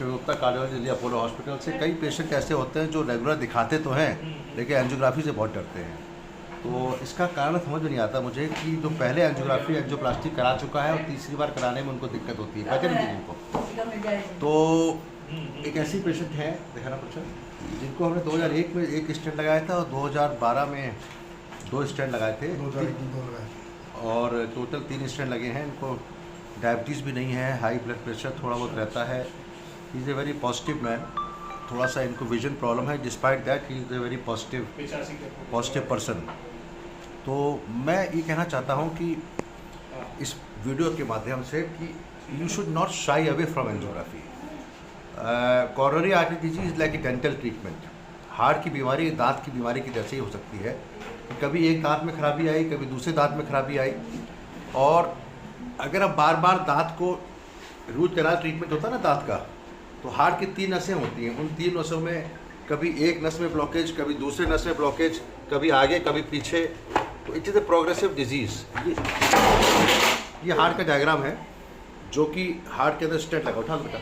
Mister Gupta, cardiology Delhi Apollo hospital से। कई patient ऐसे होते हैं जो रेगुलर दिखाते तो हैं लेकिन एंजियोग्राफी से बहुत डरते हैं। तो इसका कारण समझ में नहीं आता मुझे कि जो पहले एंजियोग्राफी एंजियोप्लास्टी करा चुका है और तीसरी बार कराने में उनको दिक्कत होती है, वजन भी उनको। तो एक ऐसी पेशेंट है, दिखाना कुछ, जिनको हमने 2001 में एक स्टेंट लगाया था और 2012 में 2 स्टेंट लगाए थे, 2001 में 2 लगाए और टोटल 3 स्टेंट लगे हैं। इनको डायबिटीज़ भी नहीं है, हाई ब्लड प्रेशर थोड़ा बहुत रहता है। He is a very positive man. थोड़ा सा इनको विजन प्रॉब्लम है, despite that he is a very positive person. तो मैं ये कहना चाहता हूँ कि इस वीडियो के माध्यम से कि you should not shy away from angiography. Coronary artery disease is like a dental treatment. Heart की बीमारी दांत की बीमारी की जैसे ही हो सकती है कि कभी एक दांत में खराबी आई, कभी दूसरे दांत में खराबी आई, और अगर आप बार बार दांत को रूट कैनाल ट्रीटमेंट होता है ना दांत का, तो हार्ट की 3 नसें होती हैं। उन 3 नसों में कभी एक नस में ब्लॉकेज, कभी दूसरे नस में ब्लॉकेज, कभी आगे कभी पीछे। तो it is a progressive disease. ये हार्ट का डायग्राम है जो कि हार्ट के अंदर स्टेंट लगा, उठा बेटा,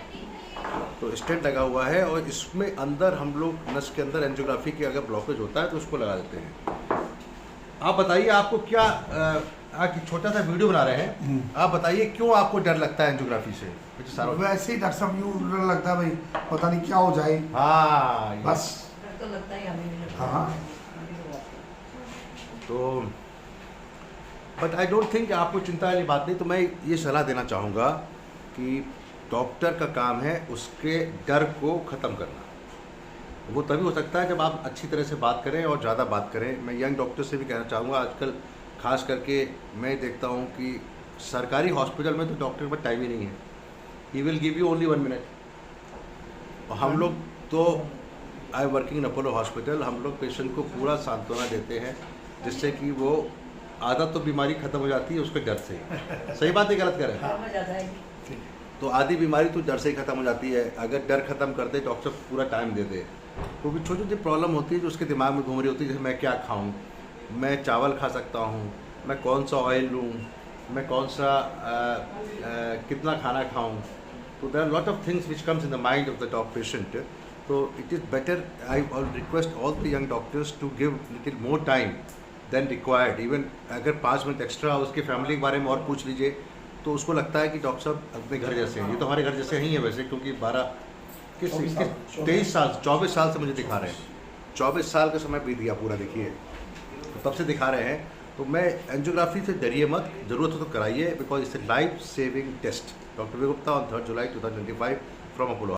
तो स्टेंट लगा हुआ है और इसमें अंदर हम लोग नस के अंदर एंजियोग्राफी के अगर ब्लॉकेज होता है तो उसको लगा देते हैं। आप बताइए आपको क्या, आप छोटा सा वीडियो बना रहे हैं, आप बताइए क्यों आपको डर लगता है एंजियोग्राफी से? वैसे ही डॉक्टर साहब यूँ डर लगता है भाई, पता नहीं क्या हो जाए। हाँ बस तो लगता है हमें। हाँ, तो बट आई डोंट थिंक आपको चिंता वाली बात नहीं। तो मैं ये सलाह देना चाहूँगा कि डॉक्टर का काम है उसके डर को ख़त्म करना। वो तभी हो सकता है जब आप अच्छी तरह से बात करें और ज़्यादा बात करें। मैं यंग डॉक्टर से भी कहना चाहूँगा, आजकल खास करके मैं देखता हूँ कि सरकारी हॉस्पिटल में तो डॉक्टर के पास टाइम ही नहीं है। He will give you only 1 minute. हम लोग तो I working in Apollo hospital, हम लोग पेशेंट को पूरा सांत्वना देते हैं जिससे कि वो आदत तो बीमारी ख़त्म हो जाती है उसके डर से। सही बात है, गलत कह रहे हैं? तो आधी बीमारी तो डर से ही ख़त्म हो जाती है अगर डर ख़त्म कर दे डॉक्टर पूरा टाइम दे दे। क्योंकि छोटी छोटी प्रॉब्लम होती है जो उसके दिमाग में घूम रही होती है, जैसे मैं क्या खाऊं, मैं चावल खा सकता हूं, मैं कौन सा ऑयल लूं, मैं कौन सा कितना खाना खाऊं। तो there are lot of things which comes in the mind of the dog patient. तो it is better, I request all the young doctors to give little more time than required. Even अगर 5 minute extra उसकी family के बारे में और पूछ लीजिए तो उसको लगता है कि डॉक्टर साहब अपने घर जैसे हैं। ये तो हमारे घर जैसे ही है वैसे, क्योंकि 23 साल 24 साल से मुझे दिखा रहे हैं। 24 साल का समय बीत गया पूरा, देखिए, तो तब से दिखा रहे हैं। तो मैं एंजियोग्राफी से डरिए मत, ज़रूरत हो तो कराइए, because it's a life saving test. Doctor Gupta on 3 July 2025 from Apollo.